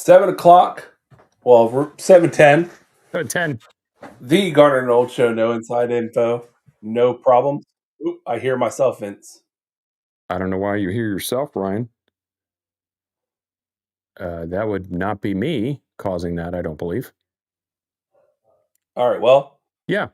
7 o'clock. Well, we're 7:10. 10. The Garnet Old Show. No inside info. No problems. Oop, I hear myself, Vince. I don't know why you hear yourself, Ryan. That would not be me causing that, I don't believe. All right. Well, Yeah.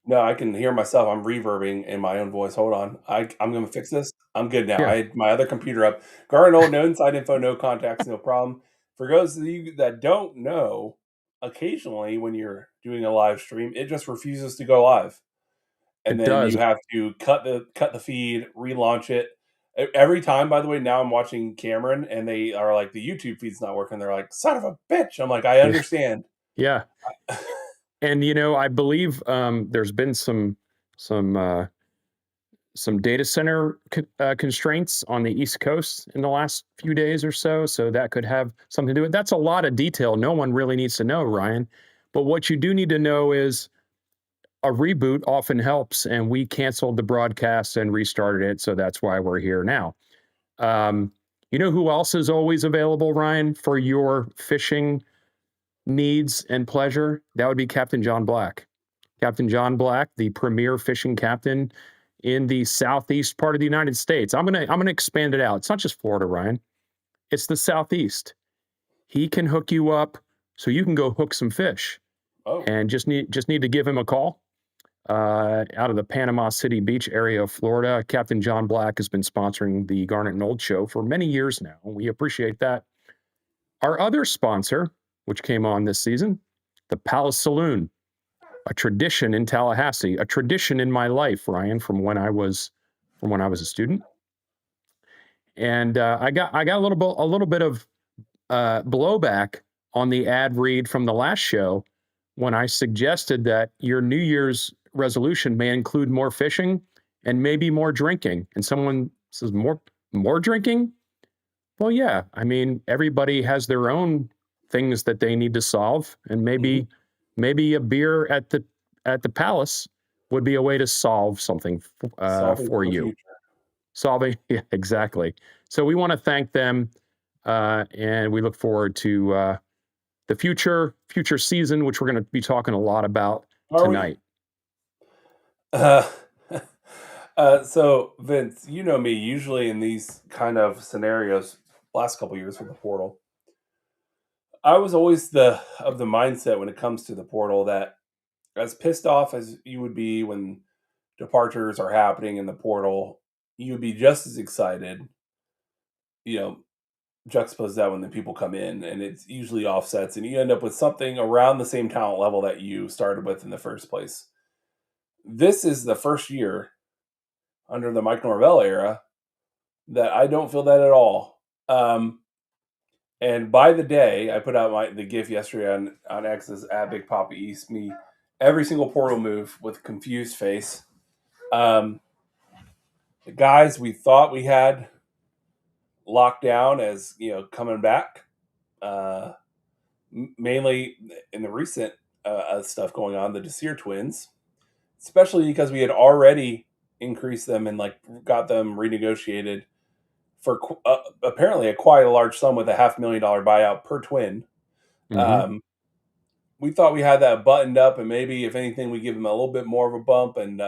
no, I can hear myself. I'm reverbing in my own voice. Hold on. I'm going to fix this. I'm good now. Yeah. I had my other computer up. Garnet Old. No inside info. No contacts. No problem. For those of you that don't know, occasionally when you're doing a live stream, it just refuses to go live. And It then does. you have to cut the feed, relaunch it. Every time, by the way, now I'm watching Cameron, and they are like, the YouTube feed's not working. They're like, son of a bitch. I'm like, I Yeah. understand. Yeah. And I believe there's been some data center constraints on the East Coast in the last few days or so. So that could have something to do with it. That's a lot of detail. No one really needs to know, Ryan. But what you do need to know is a reboot often helps, and we canceled the broadcast and restarted it. So that's why we're here now. You know who else is always available, Ryan, for your fishing needs and pleasure? That would be Captain John Black. Captain John Black, the premier fishing captain in the southeast part of the United States. I'm gonna expand it out. It's not just Florida, Ryan. It's the southeast. He can hook you up so you can go hook some fish. Oh, And just need to give him a call. Out of the Panama City Beach area of Florida. Captain John Black has been sponsoring the Garnet and Old Show for many years now. We appreciate that. Our other sponsor, which came on this season, the Palace Saloon, a tradition in Tallahassee, a tradition in my life, Ryan, from when I was a student. And I got a little bit of blowback on the ad read from the last show when I suggested that your New Year's resolution may include more fishing and maybe more drinking. And someone says, more drinking? Well, yeah. I mean, everybody has their own things that they need to solve, and maybe a beer at the Palace would be a way to solve something solving for for the you. future. Solving, yeah, exactly. So we want to thank them, and we look forward to the future season, which we're going to be talking a lot about Are we? tonight. Uh, so, Vince, you know me. Usually in these kind of scenarios, last couple years with the portal, I was always of the mindset when it comes to the portal that, as pissed off as you would be when departures are happening in the portal, you would be just as excited, you know, juxtapose that when the people come in, and it's usually offsets, and you end up with something around the same talent level that you started with in the first place. This is the first year under the Mike Norvell era that I don't feel that at all. And by the day, I put out the GIF yesterday on X's at Big Papa East, me every single portal move with a confused face. Um, the guys we thought we had locked down as coming back, uh, mainly in the recent stuff going on, the Desir twins, especially because we had already increased them and like got them renegotiated for apparently quite a large sum with a $500,000 buyout per twin. Mm-hmm. Um, we thought we had that buttoned up, and maybe if anything, we give them a little bit more of a bump. And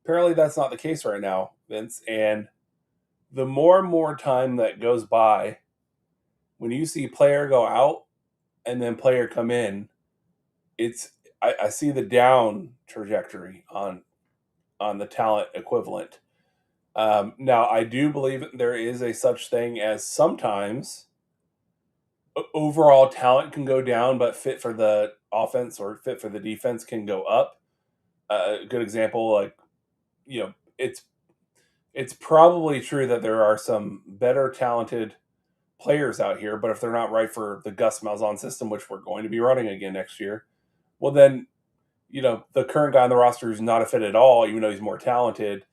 apparently, that's not the case right now, Vince. And the more and more time that goes by, when you see player go out and then player come in, it's I see the down trajectory on the talent equivalent. Now, I do believe there is a such thing as sometimes overall talent can go down, but fit for the offense or fit for the defense can go up. A good example, like it's probably true that there are some better talented players out here, but if they're not right for the Gus Malzahn system, which we're going to be running again next year, well then the current guy on the roster is not a fit at all, even though he's more talented.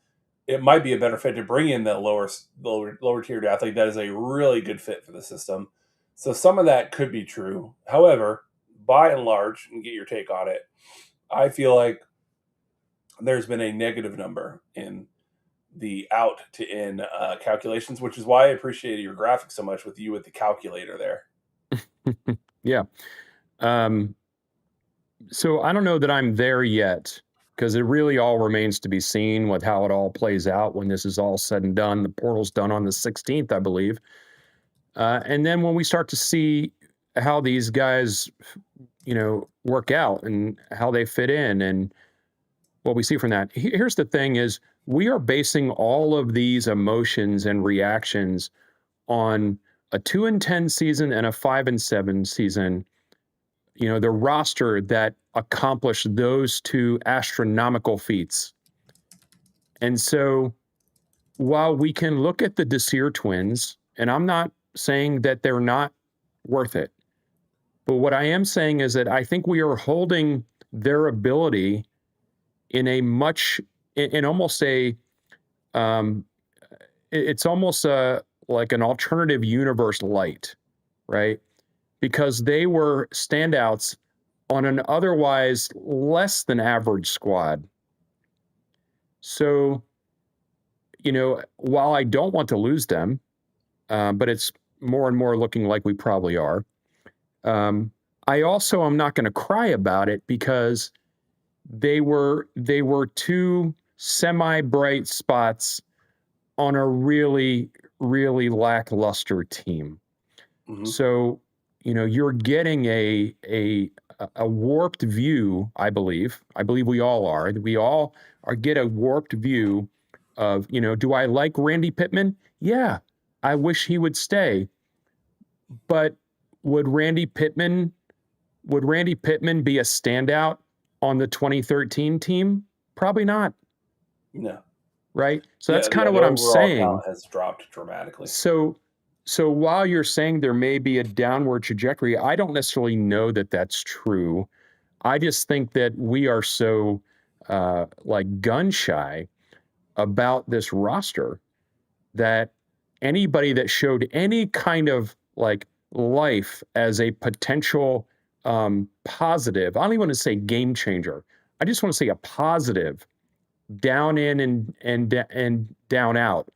It might be a better fit to bring in the lower tiered athlete that is a really good fit for the system. So some of that could be true. However, by and large, and get your take on it, I feel like there's been a negative number in the out to in calculations, which is why I appreciated your graphic so much with you with the calculator there. Yeah. Um, so I don't know that I'm there yet because it really all remains to be seen with how it all plays out when this is all said and done. The portal's done on the 16th, I believe. And then when we start to see how these guys, work out and how they fit in and what we see from that. Here's the thing is we are basing all of these emotions and reactions on a 2-10 season and a 5-7 season, the roster that accomplished those two astronomical feats. And so while we can look at the Desir twins, and I'm not saying that they're not worth it, but what I am saying is that I think we are holding their ability in a much, in almost a, um, it's almost like an alternative universe light, right? Because they were standouts on an otherwise less than average squad. So, while I don't want to lose them, but it's more and more looking like we probably are. I also am not going to cry about it because they were two semi bright spots on a really really lackluster team. Mm-hmm. So, you're getting a warped view, I believe. I believe we all are. We all are get a warped view of, do I like Randy Pittman? Yeah. I wish he would stay. But would Randy Pittman would Randy Pittman be a standout on the 2013 team? Probably not, No. right? So that's Yeah, kind yeah. of The what I'm overall saying. talent has dropped dramatically. So so while you're saying there may be a downward trajectory, I don't necessarily know that that's true. I just think that we are so like gun shy about this roster that anybody that showed any kind of like life as a potential positive, I don't even want to say game changer. I just want to say a positive down in and down out.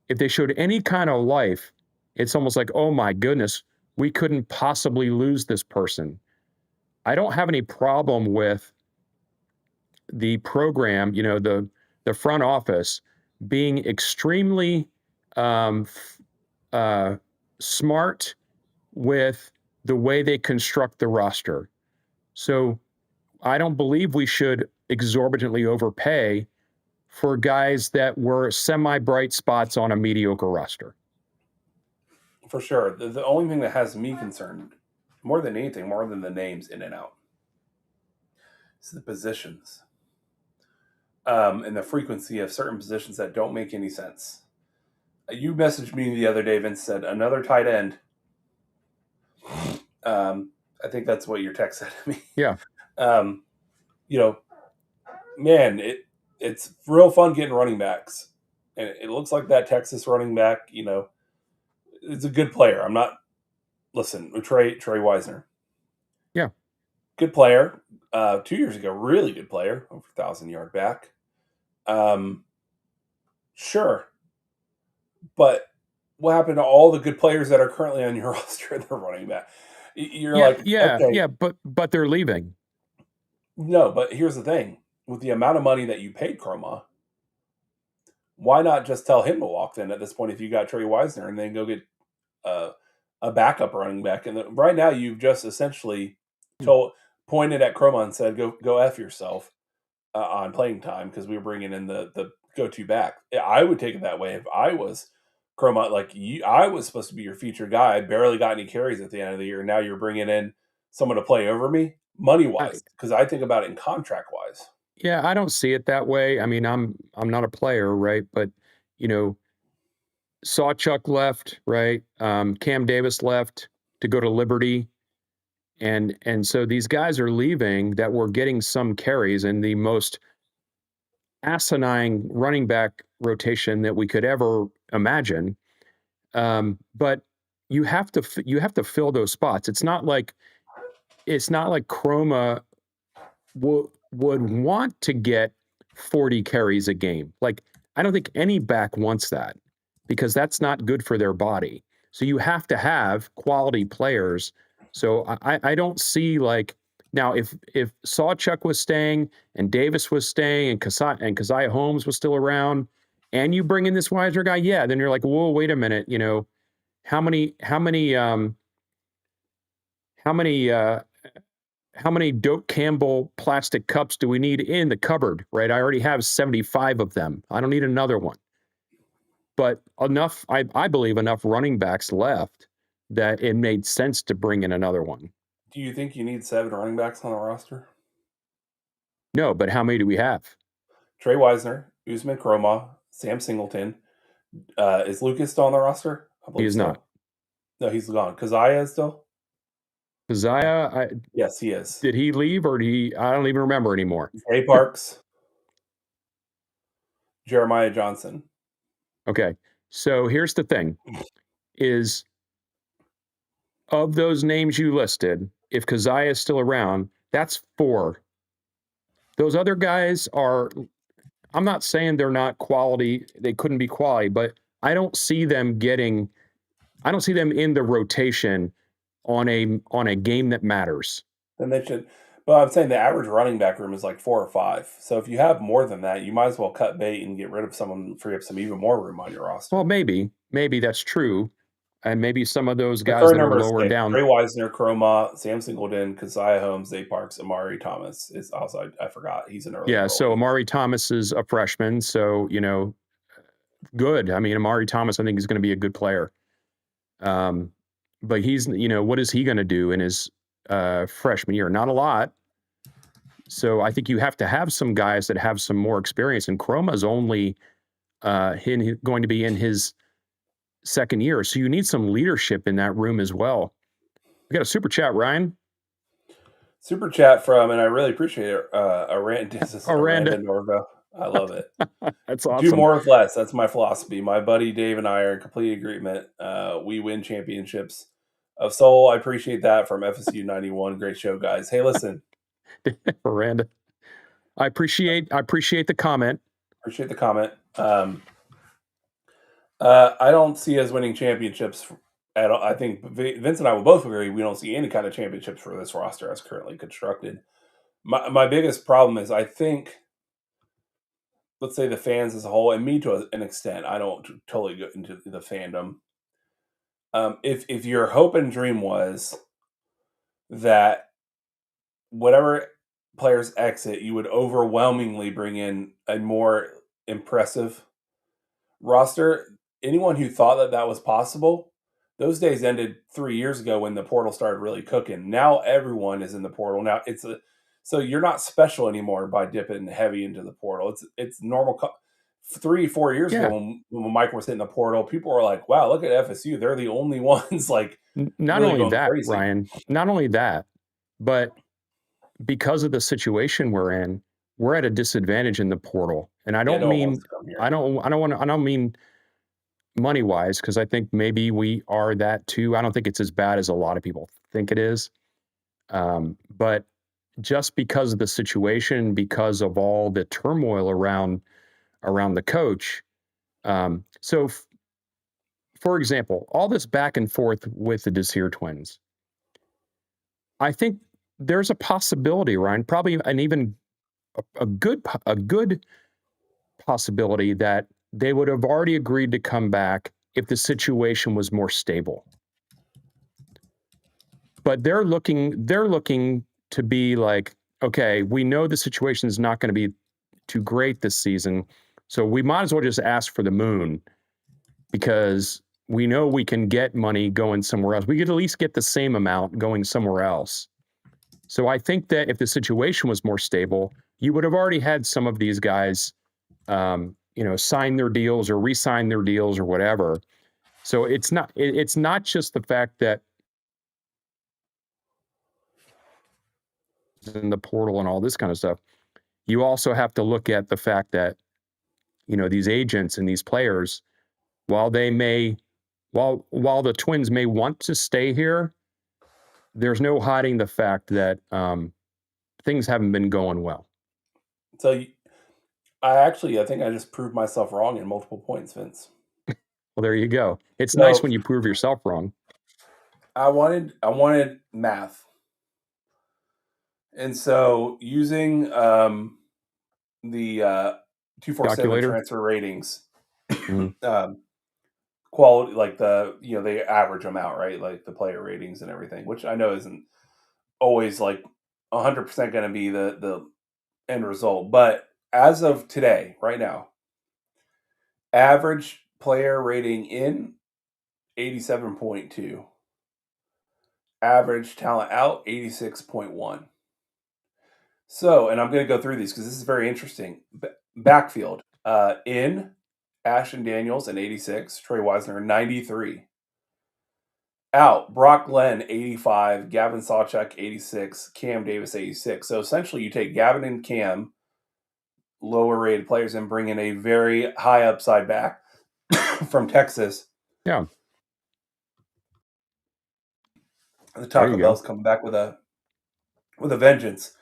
If they showed any kind of life, it's almost like, oh my goodness, we couldn't possibly lose this person. I don't have any problem with the program, the front office being extremely um, uh, smart with the way they construct the roster. So I don't believe we should exorbitantly overpay for guys that were semi bright spots on a mediocre roster. For sure. The only thing that has me concerned, more than anything, more than the names in and out, is the positions, and the frequency of certain positions that don't make any sense. You messaged me the other day, Vince, said another tight end. Um, I think that's what your text said to me. Yeah. Um, you know, man, it's real fun getting running backs, and it looks like that Texas running back. Is a good player. I'm not. Listen, Trey Wisner, Yeah. good player. 2 years ago, really good player, over 1,000 yard back. Um, sure, but what happened to all the good players that are currently on your roster? They're running back. You're Yeah. like, Yeah. okay, Yeah. But they're leaving. no, but here's the thing: with the amount of money that you paid Chroma, why not just tell him to walk then at this point if you got Trey Wisner and then go get uh, a backup running back? And right now you've just essentially told pointed at Chroma and said, "Go f yourself." On playing time because we were bringing in the go to back. I would take it that way if I was Chroma. Like you, I was supposed to be your featured guy. I barely got any carries at the end of the year. Now you're bringing in someone to play over me, money I, wise, because I think about it in contract wise. yeah. I don't see it that way. I mean, I'm not a player, right? But you know, Sawchuck left, right? Cam Davis left to go to Liberty. And so these guys are leaving that were getting some carries in the most asinine running back rotation that we could ever imagine. But you have to fill those spots. It's not like Chroma would want to get 40 carries a game. Like I don't think any back wants that because that's not good for their body. So you have to have quality players So I don't see like now if Sawchuk was staying and Davis was staying and Keziah Holmes was still around, and you bring in this Weiser guy, yeah, then you're like, whoa, wait a minute, how many how many how many how many Doak Campbell plastic cups do we need in the cupboard, right? I already have 75 of them. I don't need another one. But enough, I believe enough running backs left that it made sense to bring in another one. Do you think you need 7 running backs on the roster? No, but how many do we have? Trey Wisner, Usman Kroma, Sam Singleton. Is Lucas still on the roster? I He believe is not. so. No, he's gone. Keziah is still? Keziah, Yes, he is. did he leave or did he? I don't even remember anymore. Jay Parks, Jeremiah Johnson. Okay, so here's the thing: is of those names you listed, if Keziah is still around, that's 4. Those other guys are. I'm not saying they're not quality; they couldn't be quality, but I don't see them getting. I don't see them in the rotation on a game that matters. Then they should. Well, I'm saying the average running back room is like 4 or 5. So if you have more than that, you might as well cut bait and get rid of someone and free up some even more room on your Well, roster. maybe that's true, and maybe some of those The guys current that are number is lower 6. down. Trey Wisner, Chroma, Sam Singleton, Keziah Holmes, Zay Parks, Amari Thomas is also, I forgot. He's an early Yeah, so enrollee. Amari Thomas is a freshman, so good. I mean, Amari Thomas, I think is going to be a good player. Um, but he's, what is he going to do in his freshman year? Not a lot. So I think you have to have some guys that have some more experience. And Chroma's only going to be in his second year, so you need some leadership in that room as well. We got a super chat, Ryan. Super chat from, and I really appreciate it, this is Aranda. Aranda Norvell. I love it. That's Do awesome. more with less. That's my philosophy. My buddy Dave and I are in complete agreement. We win championships of soul. I appreciate that from FSU 91. Great show, guys. Hey, listen, Aranda. I appreciate the comment. appreciate the comment. I don't see us winning championships at all. I think Vince and I will both agree we don't see any kind of championships for this roster as currently constructed. My biggest problem is I think, let's say the fans as a whole, and me to an extent, I don't totally go into the fandom. If your hope and dream was that whatever players exit, you would overwhelmingly bring in a more impressive roster. Anyone who thought that that was possible, those days ended 3 years ago when the portal started really cooking. Now everyone is in the portal. Now so you're not special anymore by dipping heavy into the portal. It's normal. 3 4 years ago Yeah. when Mike was hitting the portal, people were like, "Wow, look at FSU. They're the only ones like Not really only going that, crazy." Ryan, not only that, but because of the situation we're in, we're at a disadvantage in the portal. And I Yeah, don't no one wants mean to come here. I don't mean money wise, because I think maybe we are that too. I don't think it's as bad as a lot of people think it is. But just because of the situation, because of all the turmoil around the coach. For example, all this back and forth with the Desir twins, I think there's a possibility, Ryan, probably an even a good possibility that they would have already agreed to come back if the situation was more stable. But they're looking to be like, okay, we know the situation is not going to be too great this season, so we might as well just ask for the moon because we know we can get money going somewhere else. We could at least get the same amount going somewhere else. So I think that if the situation was more stable, you would have already had some of these guys, sign their deals or re-sign their deals or whatever. So it's not just the fact that in the portal and all this kind of stuff. You also have to look at the fact that these agents and these players, while they may, while the Twins may want to stay here, there's no hiding the fact that things haven't been going well. So I think I just proved myself wrong in multiple points, Vince. Well, there you go. It's nice So when you prove yourself wrong. I wanted math, and so using the 247 Calculator. transfer ratings, Mhm. um, quality like they average them out, right, like the player ratings and everything, which I know isn't always like 100% going to be the end result, but as of today, right now, average player rating in 87.2, average talent out 86.1. So, and I'm going to go through these because this is very interesting. Backfield in Ashton Daniels and 86, Trey Wisner 93. Out Brock Glenn 85, Gavin Sawchuk 86, Cam Davis 86. So essentially, you take Gavin and Cam, lower rated players, and bring in a very high upside back from Texas. Yeah, The there Taco you go. Bell's coming back with a vengeance.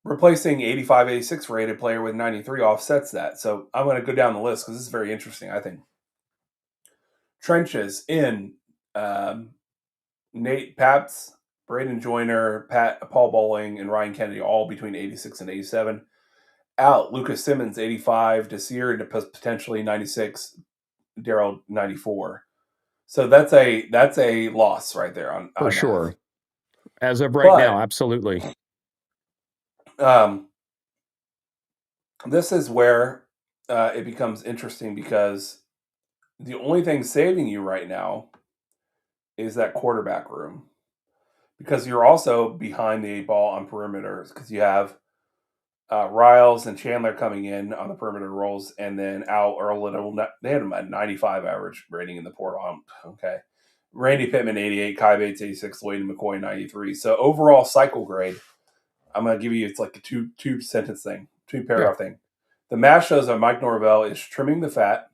Replacing 85, 86 rated player with 93 offsets that. So I'm going to go down the list because this is very interesting, I think. Trenches in um, Nate Paps, Braden Joyner, Paul Bowling, and Ryan Kennedy, all between 86 and 87. Out Lucas Simmons, 85, Desir potentially 96, Daryl 94. So that's a loss right there For on math. sure. As of right But now, absolutely. um, this is where it becomes interesting because the only thing saving you right now is that quarterback room because you're also behind the eight ball on perimeters because you have Riles and Chandler coming in on the perimeter roles, and then out Earl Little. They had him at 95 average rating in the portal. Okay. Randy Pittman, 88, Kai Bates, 86, Layden McCoy, 93. So overall cycle grade, I'm going to give you, it's like a two sentence thing, two Yeah, paragraph thing. The math shows that Mike Norvell is trimming the fat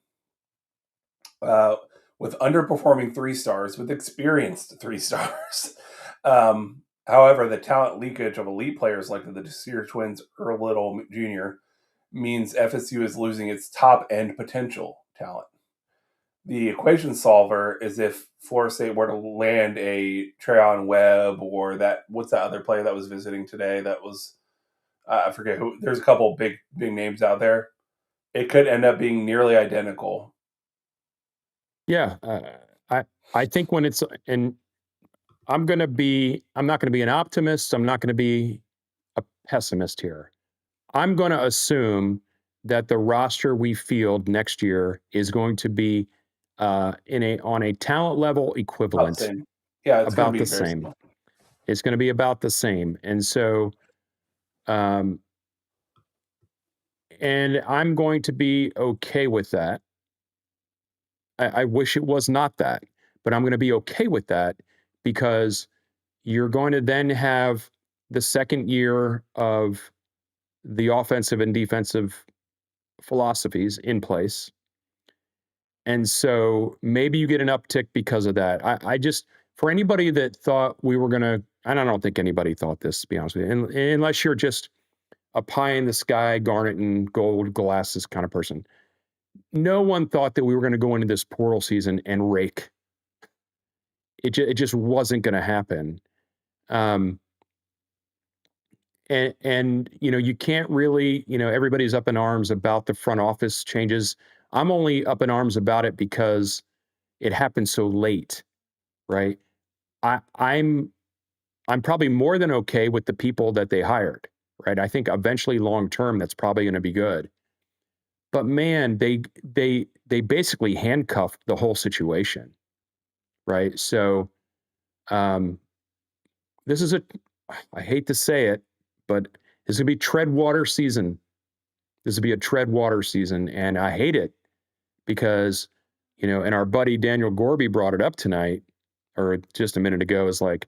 uh, with underperforming 3 stars with experienced 3 stars. However, the talent leakage of elite players like the Desir twins, Earl Little Jr., means FSU is losing its top end potential talent. The equation solver is if Florida State were to land a Treyon Webb or that what's that other player that was visiting today that was I forget who. There's a couple big names out there. It could end up being nearly identical. yeah. I I think when it's and I'm not going to be an optimist. I'm not going to be a pessimist here. I'm going to assume that the roster we field next year is going to be in a on a talent level About the equivalent, same. Yeah, it's going to about be the very same. similar. It's going to be about the same, um, and I'm going to be okay with that. I wish it was not that, but I'm going to be okay with that because you're going to then have the second year of the offensive and defensive philosophies in place. And so maybe you get an uptick because of that. I just, for anybody that thought we were going to, and I don't think anybody thought this, to be honest with you, unless you're just a pie in the sky, garnet and gold glasses kind of person. No one thought that we were going to go into this portal season and rake. It just wasn't going to happen. Um, and you can't really, everybody's up in arms about the front office changes. I'm only up in arms about it because it happened so late, right? I'm probably more than okay with the people that they hired, right? I think eventually long term that's probably going to be good. But man, they basically handcuffed the whole situation, right? So um, this is a I hate to say it, but this is gonna be tread water season. This would be a tread water season, and I hate it because and our buddy Daniel Gorby brought it up tonight or just a minute ago. Is like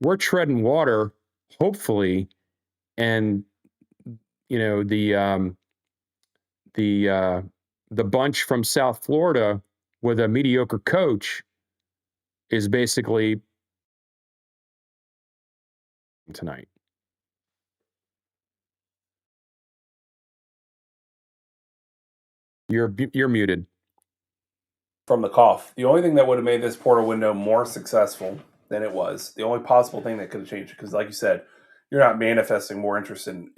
we're treading water, hopefully, and you know the um, the uh, the bunch from South Florida with a mediocre coach is basically tonight. You're muted. From the cough. The only thing that would have made this portal window more successful than it was. The only possible thing that could have changed it, because like you said, you're not manifesting more interest in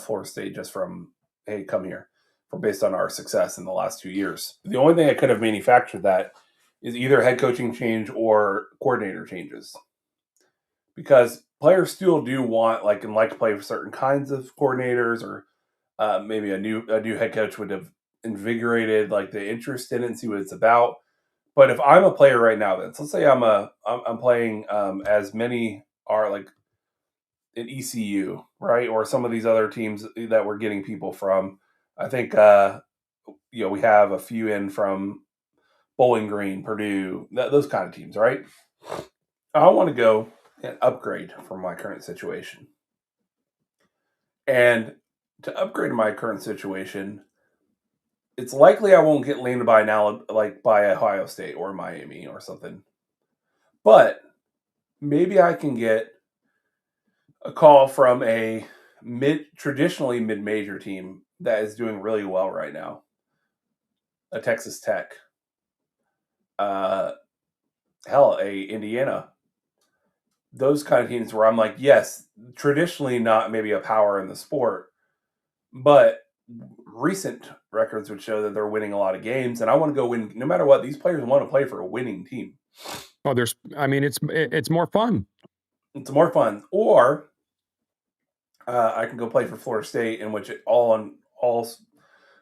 Florida State just from, hey, come here, for based on our success in the last 2 years. The only thing that could have manufactured that is either head coaching change or coordinator changes, because players still do want and like to play for certain kinds of coordinators, or maybe a new head coach would have invigorated the interest in it and see what it's about. But if I'm a player right now, then so let's say I'm playing as many are like an ECU, right, or some of these other teams that we're getting people from. I think we have a few in from Bowling Green, Purdue, those kind of teams, right? I want to go and upgrade from my current situation, and to upgrade my current situation, it's likely I won't get landed by now, like by Ohio State or Miami or something. But maybe I can get a call from a traditionally mid major team that is doing really well right now, a Texas Tech, uh, hell, a Indiana. Those kind of teams where I'm like, yes, traditionally not maybe a power in the sport, but recent records would show that they're winning a lot of games, and I want to go win no matter what. These players want to play for a winning team. Oh, I mean, it's more fun. It's more fun. Or I can go play for Florida State, in which all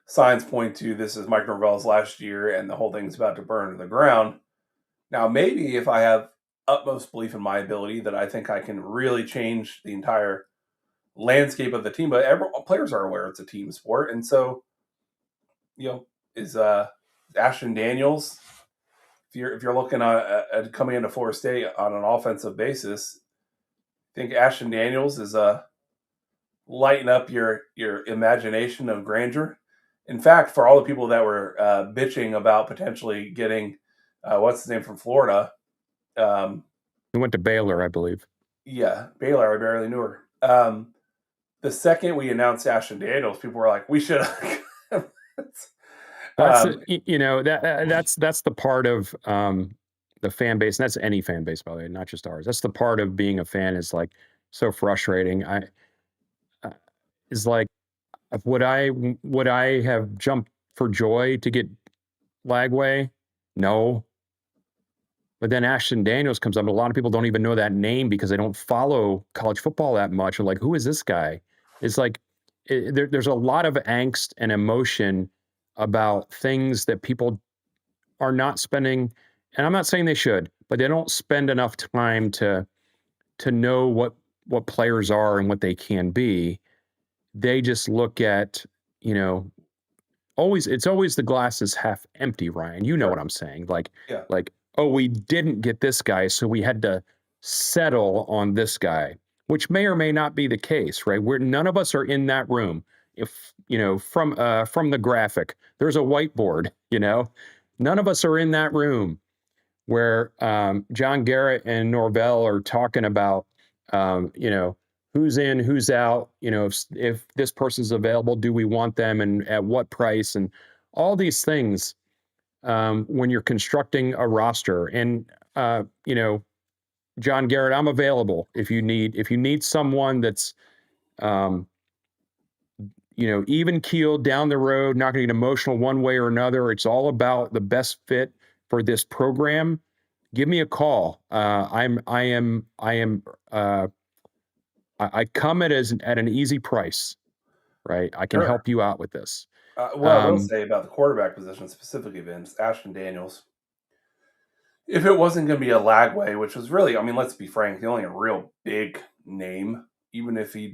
signs point to this is Mike Norvell's last year, and the whole thing's about to burn to the ground. Now, maybe if I have utmost belief in my ability, that I think I can really change the entire landscape of the team. But players are aware it's a team sport, and so is Ashton Daniels. If you're looking at coming into Florida State on an offensive basis, I think Ashton Daniels is lighten up your imagination of grandeur. In fact, for all the people that were bitching about potentially getting what's his name from Florida, He went to Baylor, I believe. yeah, Baylor. I barely knew her. The second we announced Ashton Daniels, people were like, "We should." That's um, that's the part of the fan base, and that's any fan base, by the way, not just ours. That's the part of being a fan is like so frustrating. Uh, is like would I have jumped for joy to get Lagway? No. But then Ashton Daniels comes up, and a lot of people don't even know that name because they don't follow college football that much. Or like, who is this guy? It's like there's a lot of angst and emotion about things that people are not spending, and I'm not saying they should, but they don't spend enough time to know what players are and what they can be. They just look at, you know, it's always the glass is half empty, Ryan. You know what sure. I'm saying? Yeah. Like, oh, we didn't get this guy, so we had to settle on this guy, which may or may not be the case, right? Where none of us are in that room. If from the graphic, there's a whiteboard, none of us are in that room where John Garrett and Norvell are talking about, who's in, who's out, if this person's available, do we want them and at what price, and all these things when you're constructing a roster. And, John Garrett, I'm available if you need someone that's, um, even keeled down the road, not going to get emotional one way or another. It's all about the best fit for this program. Give me a call. I come at an easy price, right? I can Sure. help you out with this. What I will Um, say about the quarterback position specifically, Vince, Ashton Daniels, if it wasn't going to be a Lagway, which was really, I mean, let's be frank, the only real big name, even if he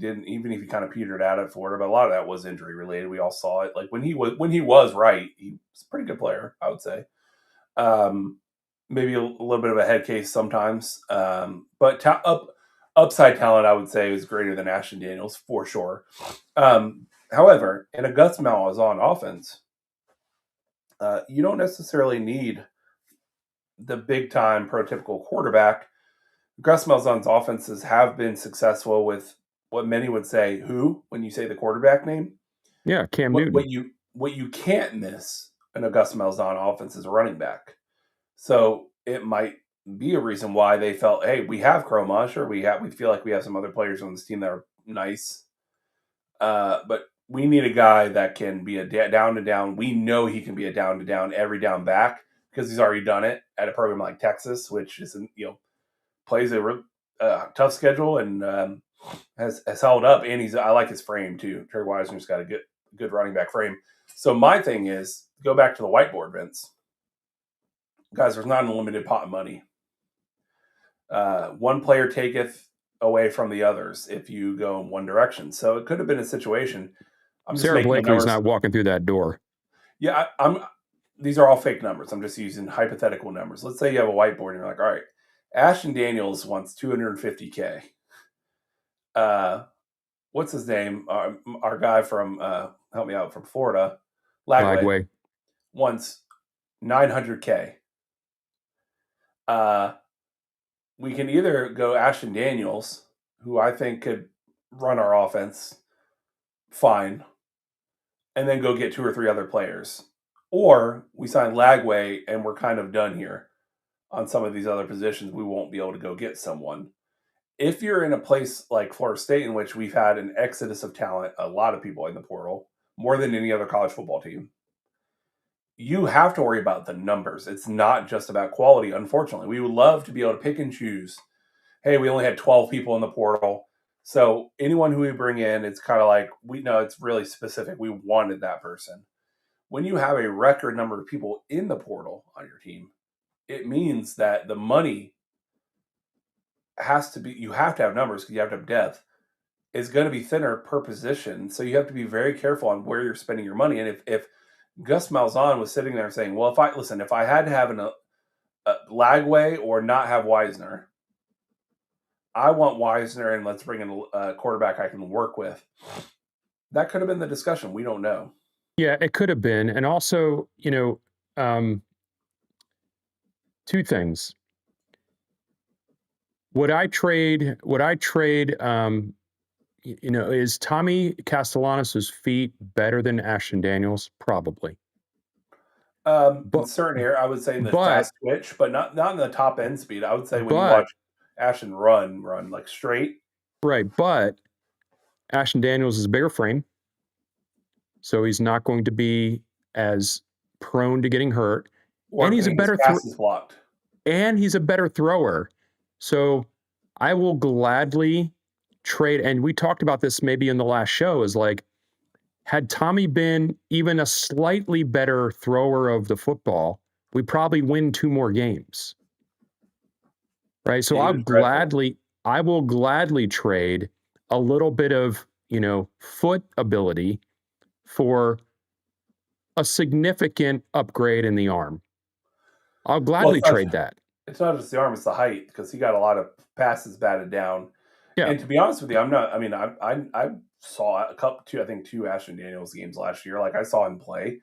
kind of petered out at Florida, but a lot of that was injury related. We all saw it. Like when he was right, he was a pretty good player, I would say. Um, Maybe a little bit of a head case sometimes, but upside talent, I would say, is greater than Ashton Daniels for sure. However, in a Gus Malzahn offense, you don't necessarily need the big time prototypical quarterback. Gus Malzahn's offenses have been successful with what many would say who when you say the quarterback name. yeah, Cam What Newton. what you what you can't miss in a Gus Malzahn offense is a running back. So it might be a reason why they felt, hey, we have Cromash, or we feel like we have some other players on this team that are nice, but we need a guy that can be a down to down. We know he can be a down to down every down back because he's already done it at a program like Texas, which is plays a tough schedule and has held up. And I like his frame too. Trey Wisner's got a good running back frame. So my thing is go back to the whiteboard, Vince. Guys, there's not an unlimited pot of money. One player taketh away from the others if you go in one direction. So it could have been a situation. I'm just Sarah making the Blakely's numbers. not walking through that door. Yeah, these are all fake numbers. I'm just using hypothetical numbers. Let's say you have a whiteboard and you're like, all right, Ashton Daniels wants 250K. What's his name? Our guy from help me out, from Florida, Lagway, wants 900K. We can either go Ashton Daniels, who I think could run our offense fine, and then go get 2 or 3 other players. Or we sign Lagway and we're kind of done here on some of these other positions. We won't be able to go get someone. If you're in a place like Florida State, in which we've had an exodus of talent, a lot of people in the portal, more than any other college football team, you have to worry about the numbers. It's not just about quality, unfortunately. We would love to be able to pick and choose. Hey, we only had 12 people in the portal. So anyone who we bring in, it's kind of like, we know it's really specific. We wanted that person. When you have a record number of people in the portal on your team, it means that the money has to be, you have to have numbers because you have to have depth, is going to be thinner per position. So you have to be very careful on where you're spending your money. And if Gus Malzahn was sitting there saying, well, if I had to have a Lagway or not have Wisner, I want Wisner and let's bring in a quarterback I can work with. That could have been the discussion. We don't know. Yeah, it could have been. And also, two things. Would I trade, is Tommy Castellanos' feet better than Ashton Daniels? Probably. In certain area, I would say in the fast twitch, but not in the top end speed. I would say when you watch Ashton run like straight. Right, but Ashton Daniels is a bigger frame, so he's not going to be as prone to getting hurt. Or and he's a better blocked. And he's a better thrower. So I will gladly trade. And we talked about this maybe in the last show, is like, had Tommy been even a slightly better thrower of the football, we probably win 2 more games. Right. So I will gladly trade a little bit of, foot ability for a significant upgrade in the arm. I'll gladly trade that. It's not just the arm, it's the height, because he got a lot of passes batted down. Yeah. And to be honest with you, I saw two Ashton Daniels games last year. Like, I saw him play.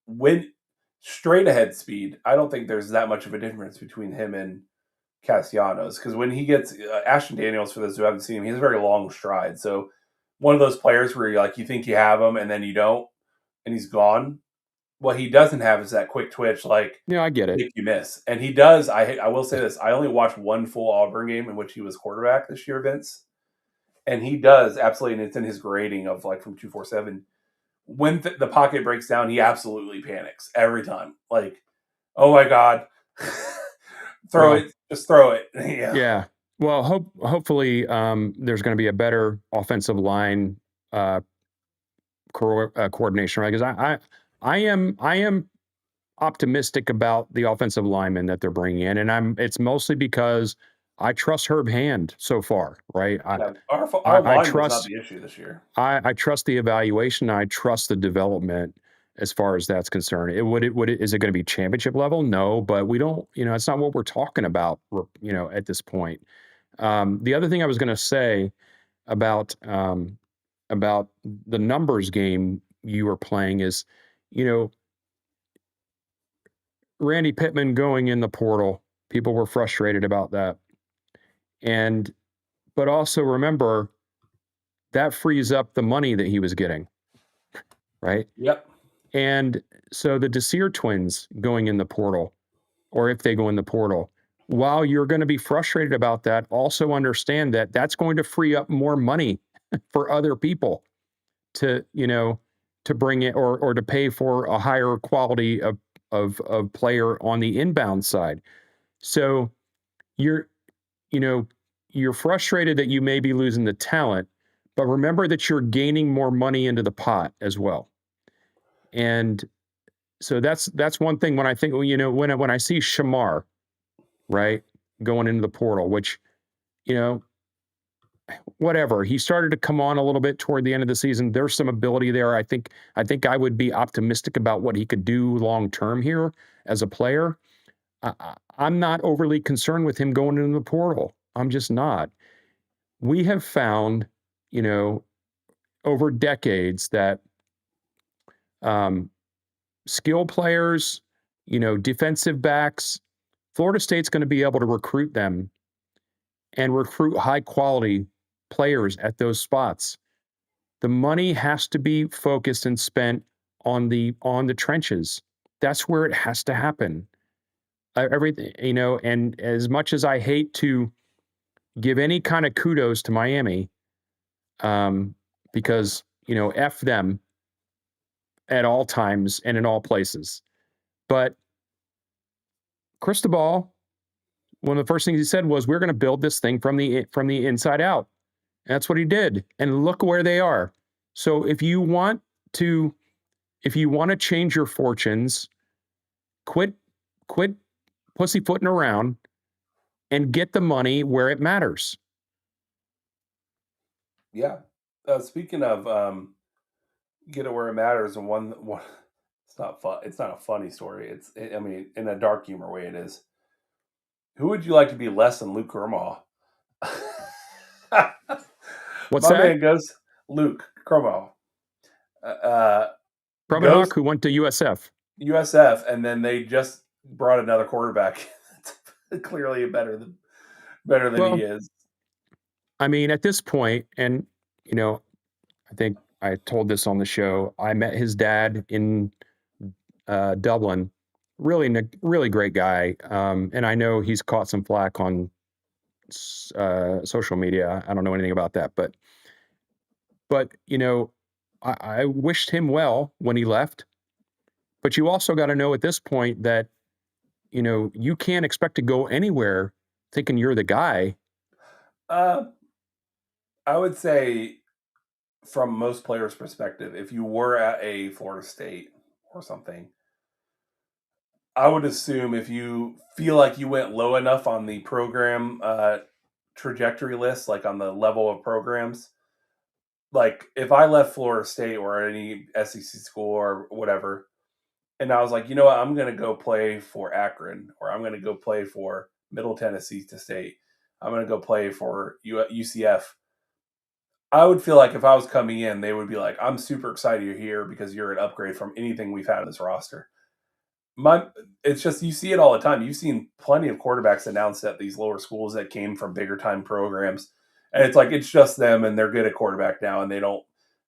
When straight ahead speed, I don't think there's that much of a difference between him and Castellanos, because when he gets Ashton Daniels, for those who haven't seen him, he has a very long stride. So one of those players where you think you have him and then you don't, and he's gone. What he doesn't have is that quick twitch, like, I get it, make you miss. And he does. I will say this: I only watched one full Auburn game in which he was quarterback this year, Vince, and he does absolutely. And it's in his grading of like from 247. When the pocket breaks down, he absolutely panics every time. Like, oh my god, just throw it. Yeah. Well, hopefully there's going to be a better offensive line coordination, right? Because I am optimistic about the offensive linemen that they're bringing in, and it's mostly because I trust Herb Hand so far, right? Our line was not the issue this year. I trust the evaluation. I trust the development as far as that's concerned. Is it going to be championship level? No, but we don't. It's not what we're talking about. At this point. The other thing I was going to say about the numbers game you were playing is, Randy Pittman going in the portal. People were frustrated about that. But also remember, that frees up the money that he was getting. Right? Yep. And so the Desir twins going in the portal, or if they go in the portal, while you're going to be frustrated about that, also understand that that's going to free up more money for other people to, to bring it or to pay for a higher quality of player on the inbound side. So you're, you know, you're frustrated that you may be losing the talent, but remember that you're gaining more money into the pot as well. And so that's one thing when I think, when I see Shamar, right, going into the portal, which, you know, whatever. He started to come on a little bit toward the end of the season. There's some ability there. I think I would be optimistic about what he could do long term here as a player. I'm not overly concerned with him going into the portal. I'm just not. We have found, over decades that um, skill players, defensive backs, Florida State's going to be able to recruit them and recruit high quality players at those spots. The money has to be focused and spent on the trenches. That's where it has to happen. Everything, and as much as I hate to give any kind of kudos to Miami, because F them at all times and in all places. But Cristobal, one of the first things he said was, "We're going to build this thing from the inside out." And that's what he did. And look where they are. So if you want to change your fortunes, quit pussyfooting around and get the money where it matters. Yeah. Speaking of get it where it matters, and one it's not fun. It's not a funny story. I mean, in a dark humor way, it is. Who would you like to be less than Luke Grumall? What's My that? man goes Luke Grumall. Goes Hawk, who went to USF. USF, and then they just brought another quarterback. Clearly better than he Well, is. I mean, at this point, and I think I told this on the show. I met his dad in Dublin. Really great guy. And I know he's caught some flack on social media. I don't know anything about that, but I wished him well when he left. But you also got to know at this point that you can't expect to go anywhere thinking you're the guy. I would say, from most players' perspective, if you were at a Florida State or something, I would assume if you feel like you went low enough on the program trajectory list, like on the level of programs, like if I left Florida State or any SEC school or whatever, and I was like, you know what, I'm going to go play for Akron, or I'm going to go play for Middle Tennessee State, I'm going to go play for UCF. I would feel like if I was coming in, they would be like, I'm super excited you're here because you're an upgrade from anything we've had on this roster. It's just, you see it all the time. You've seen plenty of quarterbacks announced at these lower schools that came from bigger time programs, and it's like it's just them, and they're good at quarterback now, and they're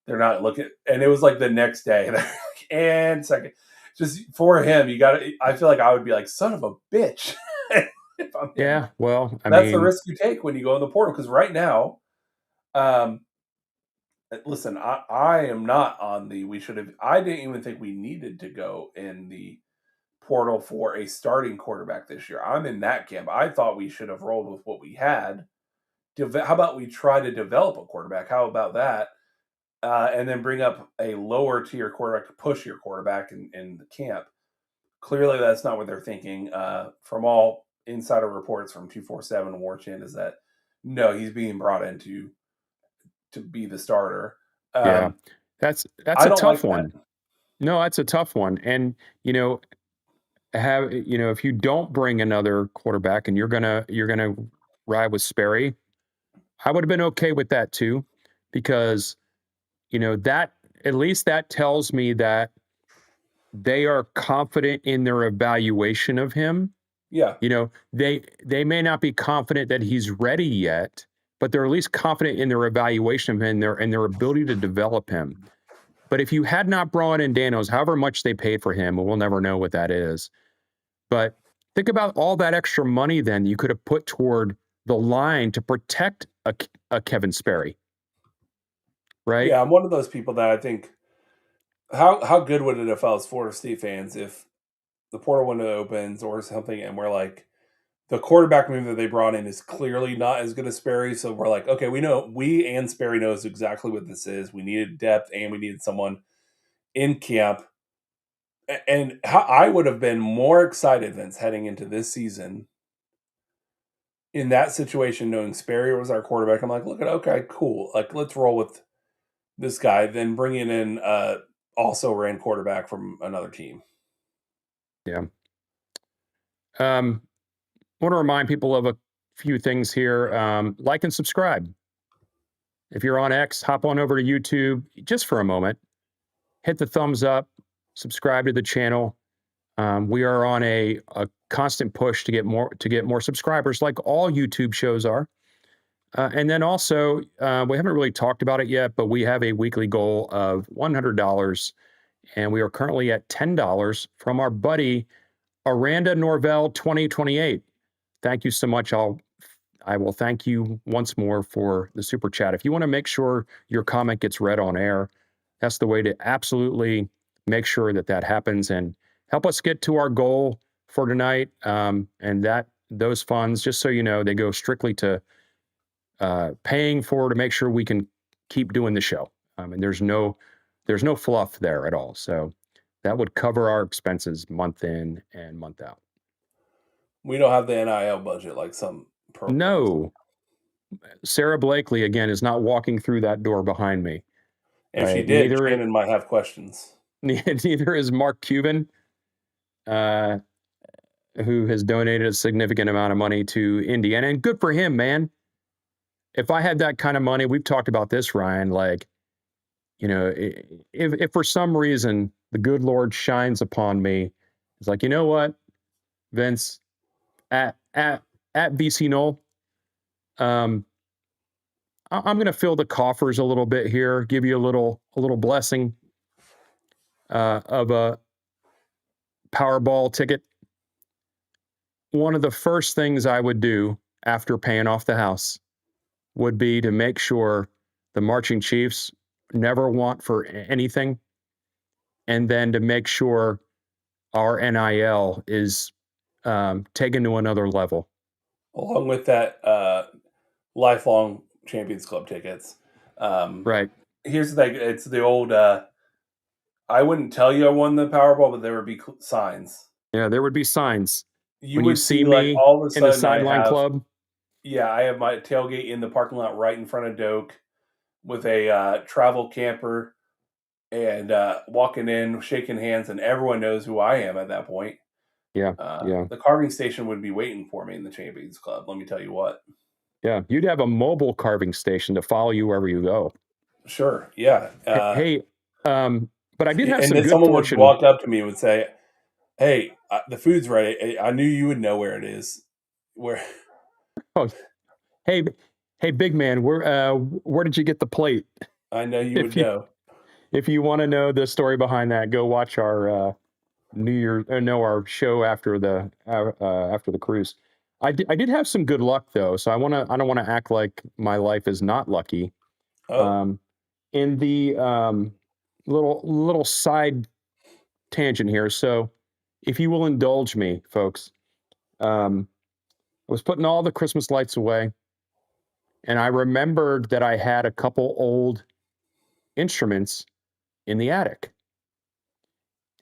not looking. And it was like the next day, and second, just for him, you got to. I feel like I would be like, son of a bitch. If I'm him. Yeah, well, That's the risk you take when you go in the portal, because right now, listen, I am not on the. We should have. I didn't even think we needed to go in the portal for a starting quarterback this year. I'm in that camp. I thought we should have rolled with what we had. How about we try to develop a quarterback? How about that? And then bring up a lower tier quarterback to push your quarterback in the camp. Clearly, that's not what they're thinking. From all insider reports from 247 Warchin is that no, he's being brought in to be the starter. yeah, that's I a don't tough like one. that. No, that's a tough one. And if you don't bring another quarterback and you're gonna ride with Sperry, I would have been okay with that too, because that, at least that tells me that they are confident in their evaluation of him. Yeah. They may not be confident that he's ready yet, but they're at least confident in their evaluation of him and their ability to develop him. But if you had not brought in Danos, however much they paid for him, and we'll never know what that is, but Think about all that extra money then you could have put toward the line to protect a Kevin Sperry, right? Yeah, I'm one of those people that I think how good would it if I was Florida State fans if the portal window opens or something and we're like the quarterback move that they brought in is clearly not as good as Sperry. So we're like, okay, we and Sperry knows exactly what this is. We needed depth and we needed someone in camp. And how I would have been more excited, Vince, heading into this season in that situation, knowing Sperry was our quarterback. I'm like, look at okay, cool. Like, let's roll with this guy. Then bringing in also ran quarterback from another team. Yeah. Want to remind people of a few things here. Like and subscribe. If you're on X, hop on over to YouTube just for a moment. Hit the thumbs up. Subscribe to the channel. We are on a constant push to get more subscribers, like all YouTube shows are. And then also, we haven't really talked about it yet, but we have a weekly goal of $100, and we are currently at $10 from our buddy Aranda Norvell 2028. Thank you so much. I will thank you once more for the super chat. If you want to make sure your comment gets read on air, that's the way to absolutely make sure that that happens and help us get to our goal for tonight. And that those funds, just so you know, they go strictly to paying for to make sure we can keep doing the show. And there's no fluff there at all. So that would cover our expenses month in and month out. We don't have the NIL budget like some programs. No, Sarah Blakely again is not walking through that door behind me. If she Right? did, Shannon might have questions. Neither is Mark Cuban, who has donated a significant amount of money to Indiana, and good for him, man. If I had that kind of money, we've talked about this, Ryan. Like, you know, if for some reason the good Lord shines upon me, it's like, you know what, Vince, at BC Knoll, I'm going to fill the coffers a little bit here, give you a little blessing of a Powerball ticket. One of the first things I would do after paying off the house would be to make sure the marching chiefs never want for anything, and then to make sure our NIL is taken to another level. Along with that, lifelong Champions Club tickets. Right. Here's the thing: it's the old. I wouldn't tell you I won the Powerball, but there would be signs. Yeah, there would be signs You when you would see see like me all of a in the sudden sideline club. I have my tailgate in the parking lot right in front of Doak with a travel camper and walking in, shaking hands, and everyone knows who I am at that point. Yeah, The carving station would be waiting for me in the Champions Club. Let me tell you what. yeah. You'd have a mobile carving station to follow you wherever you go. Sure, yeah. Hey, but I did have And some then good someone would fortune. walk up to me and would say, "Hey, the food's ready. I knew you would know where it is." Where? Oh, hey, big man, where did you get the plate? I know you would If you know. if you want to know the story behind that, go watch our New Year, our show after the cruise. I did have some good luck though, so I don't want to act like my life is not lucky. Oh, Um, in the little side tangent here, so if you will indulge me, folks, I was putting all the Christmas lights away, and I remembered that I had a couple old instruments in the attic.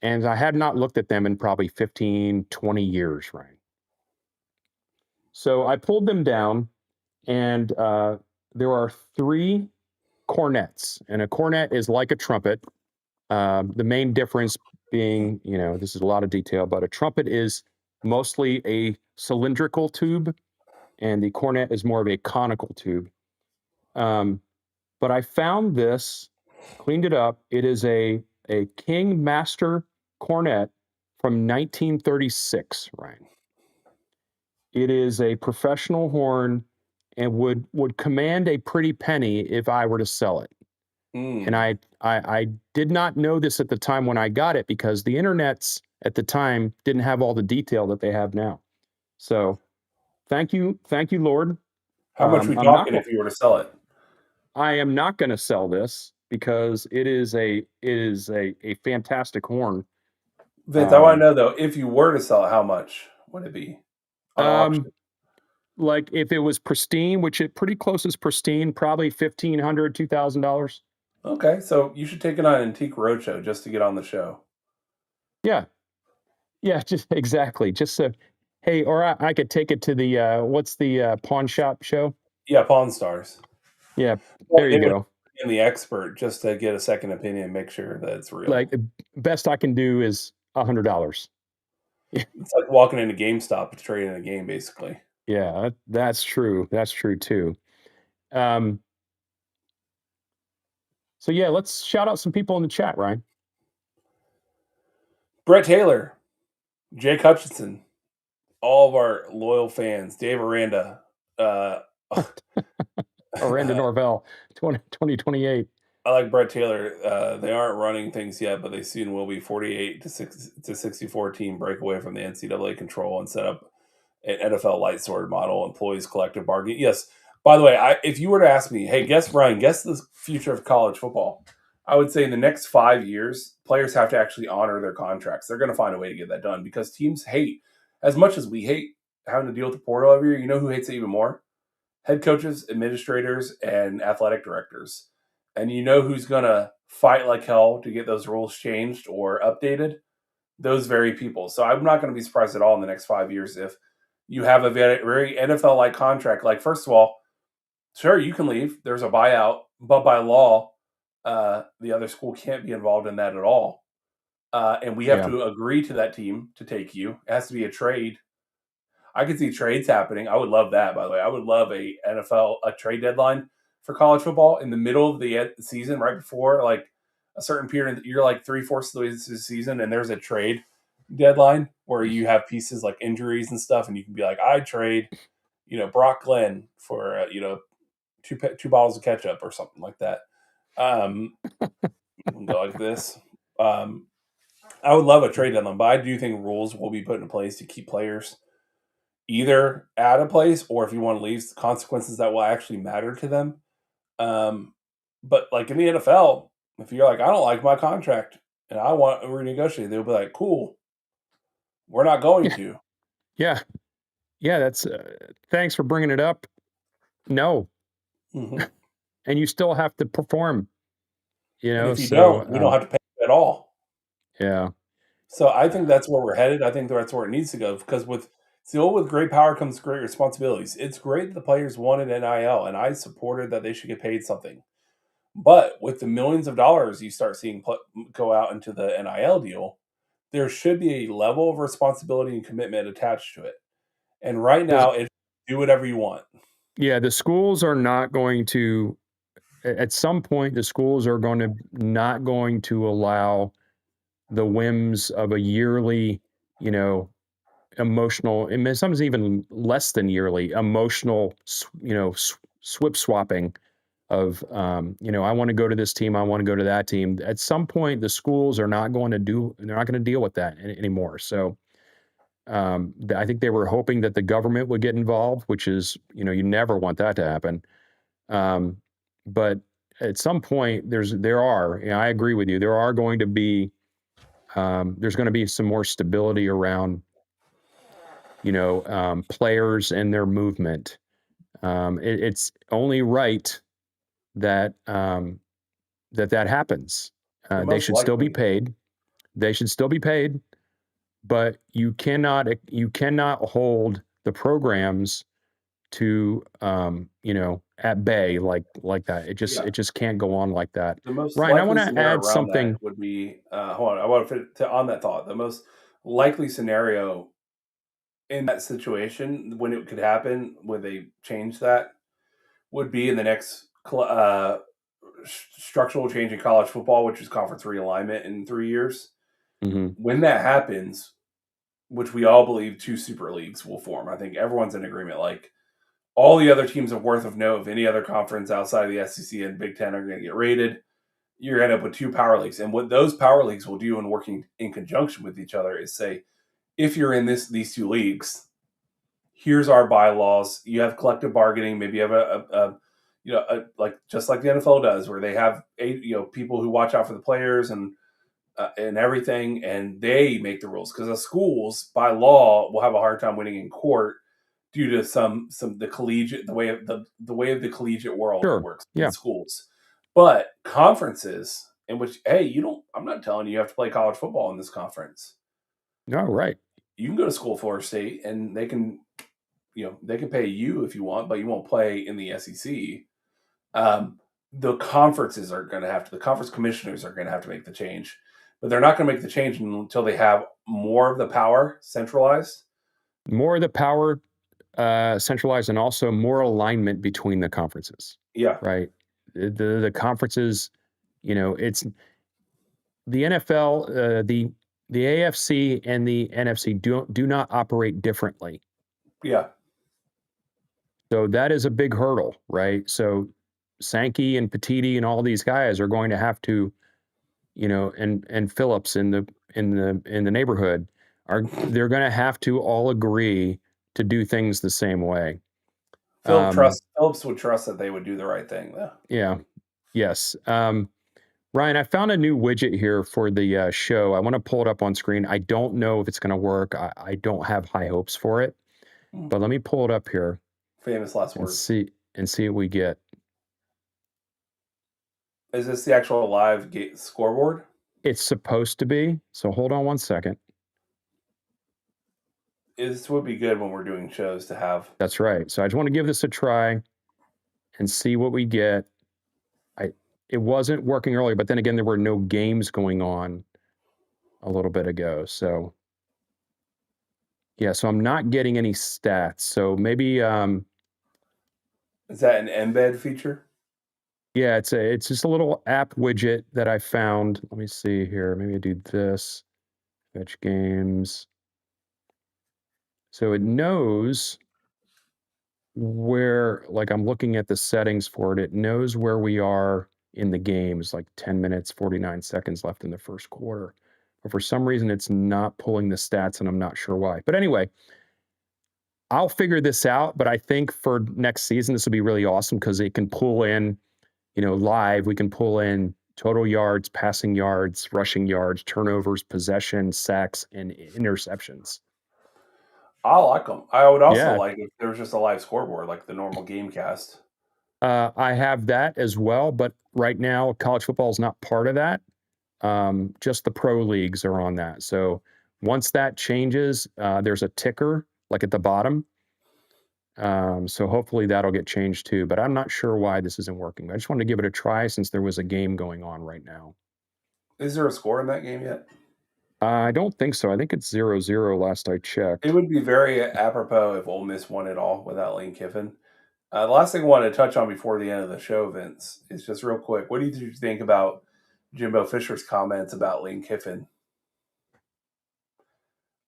And I had not looked at them in probably 15, 20 years, right? So I pulled them down, and there are three cornets, and a cornet is like a trumpet. The main difference being, this is a lot of detail, but a trumpet is mostly a cylindrical tube, and the cornet is more of a conical tube. But I found this, cleaned it up. It is a King Master cornet from 1936, Ryan. It is a professional horn and would command a pretty penny if I were to sell it. And I did not know this at the time when I got it because the internets at the time didn't have all the detail that they have now. So thank you, Lord. How much we I'm not. talking if you were to sell it? I am not going to sell this because it is a fantastic horn. Vince, I want to Um, know though, if you were to sell it, how much would it be on auction? um, like if it was pristine, which it pretty close is pristine, probably $1,500, $2,000. Okay, so you should take it on Antique Roadshow just to get on the show. Yeah, yeah, just exactly. Just so, hey, or I could take it to the what's the pawn shop show? Yeah, Pawn Stars. Yeah, Well, there you they would go. bring in the expert just to get a second opinion and make sure that it's real. Like best I can do is $100. It's like walking into GameStop to trade in a game, basically. Yeah, that's true. That's true too. Um, so yeah, let's shout out some people in the chat, Ryan. Brett Taylor, Jake Hutchinson, all of our loyal fans, Dave Aranda, uh, Orlando Norvell, 2028. I like Brett Taylor. They aren't running things yet, but they soon will be. 48 to 64 team breakaway from the NCAA control and set up an NFL light sword model, employees collective bargaining. Yes. By the way, if you were to ask me, hey, guess the future of college football, I would say in the next 5 years, players have to actually honor their contracts. They're going to find a way to get that done because teams hate, as much as we hate having to deal with the portal every year, you know who hates it even more? Head coaches, administrators, and athletic directors. And you know who's going to fight like hell to get those rules changed or updated? Those very people. So I'm not going to be surprised at all in the next 5 years if you have a very NFL like contract. Like, first of all, sure, you can leave. There's a buyout, but by law, the other school can't be involved in that at all. And we have Yeah. to agree to that team to take you. It has to be a trade. I could see trades happening. I would love that, by the way. I would love a trade deadline for college football in the middle of the season, right before like a certain period. You're like 3/4 of the way through the season, and there's a trade deadline where you have pieces like injuries and stuff, and you can be like, I trade, Brock Glenn for two bottles of ketchup or something like that. You can go like this. Um, I would love a trade deadline, but I do think rules will be put in place to keep players either at a place or if you want to leave, consequences that will actually matter to them. Um, but like in the NFL, if you're like, I don't like my contract and I want to renegotiate, they'll be like, cool, we're not going Yeah. to. Yeah. Yeah. That's thanks for bringing it up. No, Hmm. and you still have to perform. And if you So don't, we don't have to pay at all. yeah. So I think that's where we're headed. I think that's where it needs to go because with great power comes great responsibilities. It's great that the players wanted NIL, and I supported that they should get paid something. But with the millions of dollars you start seeing go out into the NIL deal, there should be a level of responsibility and commitment attached to it. And right There's, now, it's do whatever you want. yeah, the schools are not going to. At some point, the schools are going to not going to allow the whims of a yearly, you know, emotional, and sometimes even less than yearly emotional, swip swapping of, I want to go to this team, I want to go to that team. At some point, the schools are not going to do, they're not going to deal with that anymore. So I think they were hoping that the government would get involved, which is, you never want that to happen. Um, but at some point, I agree with you, there's going to be some more stability around, players and their movement. It's only right that that happens. The They most should still be likely, paid. They should still be paid, but you cannot hold the programs to at bay like that. yeah. It just can't go on like that. The most Ryan, I want likely to scenario add around that something. would be hold on. I want to on that thought. The most likely scenario in that situation when it could happen when they change that would be in the next structural change in college football, which is conference realignment in 3 years. Hmm. When that happens, which we all believe two super leagues will form, I think everyone's in agreement. Like all the other teams of worth of note of any other conference outside of the SEC and Big Ten are going to get rated. You're going to end up with two power leagues, and what those power leagues will do in working in conjunction with each other is say, if you're in these two leagues, here's our bylaws. You have collective bargaining. Maybe you have like just like the NFL does, where they have people who watch out for the players and everything, and they make the rules because the schools by law will have a hard time winning in court due to some the collegiate the way of the collegiate world Sure. works in Yeah. schools. But conferences in which, hey, you don't, I'm not telling you have to play college football in this conference. No, right. You can go to school for State and they can pay you if you want, but you won't play in the SEC. The conferences are going to have to, the conference commissioners are going to have to make the change, but they're not going to make the change until they have more of the power centralized. More of the power centralized, and also more alignment between the conferences. Yeah. Right. The conferences, it's the NFL, the AFC and the NFC do not operate differently. Yeah. So that is a big hurdle, right? So Sankey and Petiti and all these guys are going to have to, and Phillips in the neighborhood they're going to have to all agree to do things the same way. Phillips would trust that they would do the right thing, though. Yeah. Yes. Ryan, I found a new widget here for the show. I want to pull it up on screen. I don't know if it's going to work. I don't have high hopes for it, but let me pull it up here Famous last and words. see what we get. Is this the actual live scoreboard? It's supposed to be. So hold on one second. This would be good when we're doing shows to have. That's right. So I just want to give this a try and see what we get. It wasn't working earlier, but then again, there were no games going on a little bit ago. So yeah, so I'm not getting any stats. So maybe is that an embed feature? Yeah, it's just a little app widget that I found. Let me see here. Maybe I do this. Fetch games. So it knows where, like I'm looking at the settings for it. It knows where we are in the games, like 10 minutes, 49 seconds left in the first quarter. But for some reason, it's not pulling the stats, and I'm not sure why. But anyway, I'll figure this out. But I think for next season, this will be really awesome because it can pull in, live. We can pull in total yards, passing yards, rushing yards, turnovers, possessions, sacks, and interceptions. I like them. I would also Yeah. like if there was just a live scoreboard like the normal game cast. I have that as well, but right now college football is not part of that. Just the pro leagues are on that. So once that changes, there's a ticker like at the bottom. So hopefully that'll get changed too, but I'm not sure why this isn't working. I just wanted to give it a try since there was a game going on right now. Is there a score in that game yet? I don't think so. I think it's 0-0 last I checked. It would be very apropos if Ole Miss won it all without Lane Kiffin. The last thing I wanted to touch on before the end of the show, Vince, is just real quick. What do you think about Jimbo Fisher's comments about Lane Kiffin?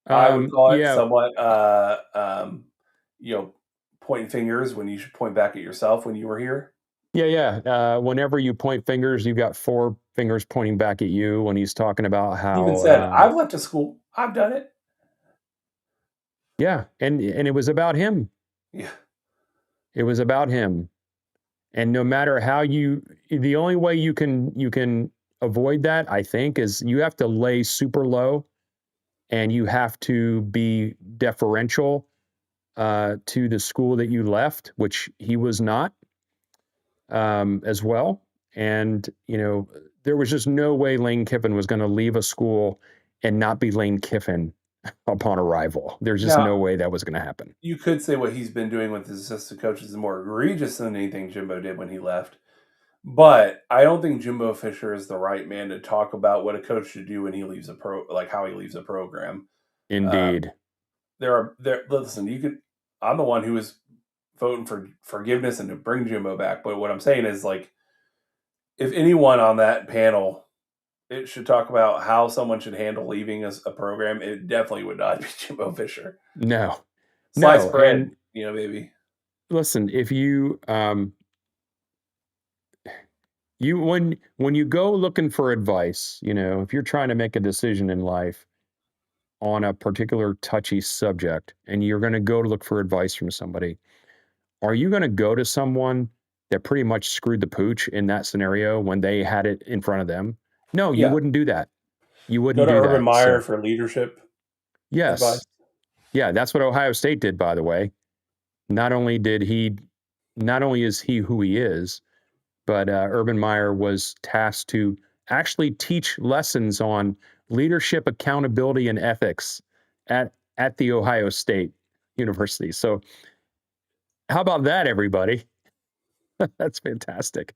I would call it Yeah. somewhat, pointing fingers when you should point back at yourself when you were here. Yeah. Whenever you point fingers, you've got four fingers pointing back at you when he's talking about how. He even said, I've left a school. I've done it. Yeah. And it was about him. Yeah. It was about him. And no matter how the only way you can avoid that, I think, is you have to lay super low and you have to be deferential to the school that you left, which he was not as well. And, there was just no way Lane Kiffin was going to leave a school and not be Lane Kiffin upon arrival. There's just no way that was going to happen. You could say what he's been doing with his assistant coaches is more egregious than anything Jimbo did when he left. But I don't think Jimbo Fisher is the right man to talk about what a coach should do when he leaves how he leaves a program. Indeed. Listen, I'm the one who was voting for forgiveness and to bring Jimbo back. But what I'm saying is, like, if anyone on that panel it should talk about how someone should handle leaving a program, it definitely would not be Jimbo Fisher. No. Slice bread, baby. Listen, if you when you go looking for advice, if you're trying to make a decision in life, on a particular touchy subject and you're going to go to look for advice from somebody, are you going to go to someone that pretty much screwed the pooch in that scenario when they had it in front of them? No, you Yeah. wouldn't do that. You Go wouldn't to do Urban that. Meyer So, for leadership advice. yes. Yeah, that's what Ohio State did, by the way. Not only did he, not only is he who he is, but Urban Meyer was tasked to actually teach lessons on leadership, accountability, and ethics at the Ohio State University. So, how about that, everybody? That's fantastic.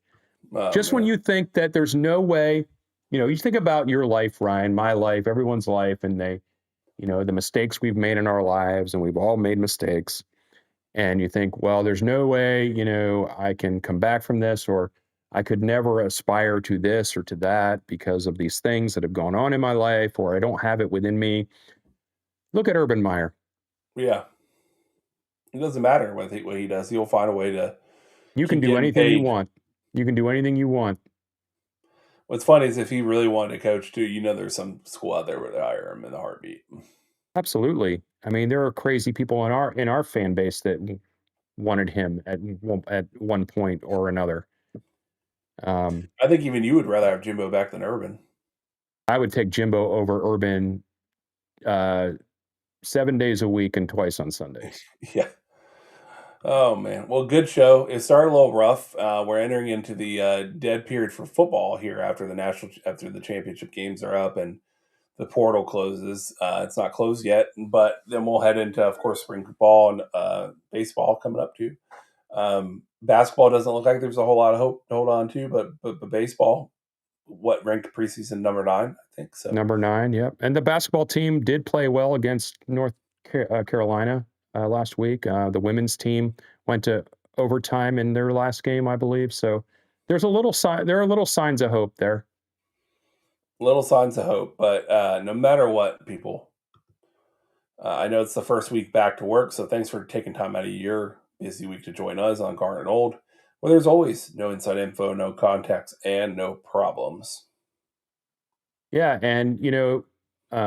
Oh Just when man. you think that there's no way, you think about your life, Ryan, my life, everyone's life, and the mistakes we've made in our lives, and we've all made mistakes. And you think, well, there's no way, I can come back from this, or I could never aspire to this or to that because of these things that have gone on in my life, or I don't have it within me. Look at Urban Meyer. Yeah. It doesn't matter what he does. He'll find a way to You can keep do getting anything you paid. want. You can do anything you want. What's funny is if he really wanted to coach too, there's some school out there where they hire him in a heartbeat. Absolutely. I mean, there are crazy people in our fan base that wanted him at one point or another. Um, I think even you would rather have Jimbo back than Urban. I would take Jimbo over Urban uh, 7 days a week and twice on Sundays. Yeah. Oh man. Well, good show. It started a little rough. We're entering into the dead period for football here after the championship games are up and the portal closes. It's not closed yet, but then we'll head into, of course, spring ball and baseball coming up too. Basketball doesn't look like there's a whole lot of hope to hold on to, but baseball, what ranked preseason number 9, I think so. Number 9, yep. And the basketball team did play well against North Carolina last week. The women's team went to overtime in their last game, I believe. So there are little signs of hope there. Little signs of hope, but no matter what, people, I know it's the first week back to work, so thanks for taking time out of your busy week to join us on Garnet Old, where there's always no inside info, no contacts, and no problems. Yeah, and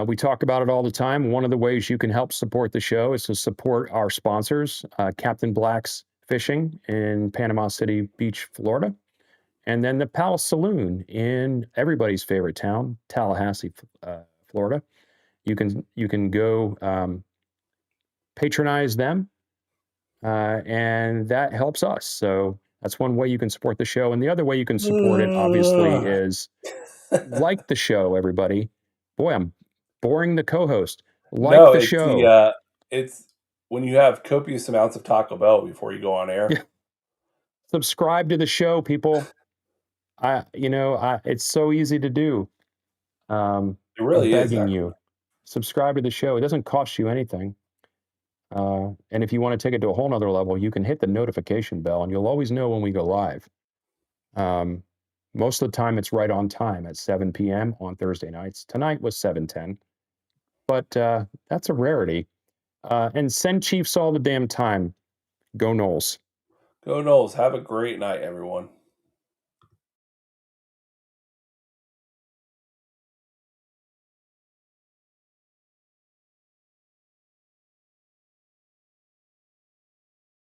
we talk about it all the time. One of the ways you can help support the show is to support our sponsors, Captain Black's Fishing in Panama City Beach, Florida, and then the Palace Saloon in everybody's favorite town, Tallahassee, Florida. You can go patronize them, and that helps us. So that's one way you can support the show, and the other way you can support it, obviously, is like the show, everybody. Boy, I'm boring the co-host. Like No, the show. it's when you have copious amounts of Taco Bell before you go on air. Yeah. Subscribe to the show, people. It's so easy to do. It I'm really is, begging you. actually. Subscribe to the show. It doesn't cost you anything. And if you want to take it to a whole nother level, you can hit the notification bell and you'll always know when we go live. Um, Most of the time, it's right on time at 7 p.m. on Thursday nights. Tonight was 7:10, but that's a rarity. And send Chiefs all the damn time. Go Knowles. Go Knowles. Have a great night, everyone.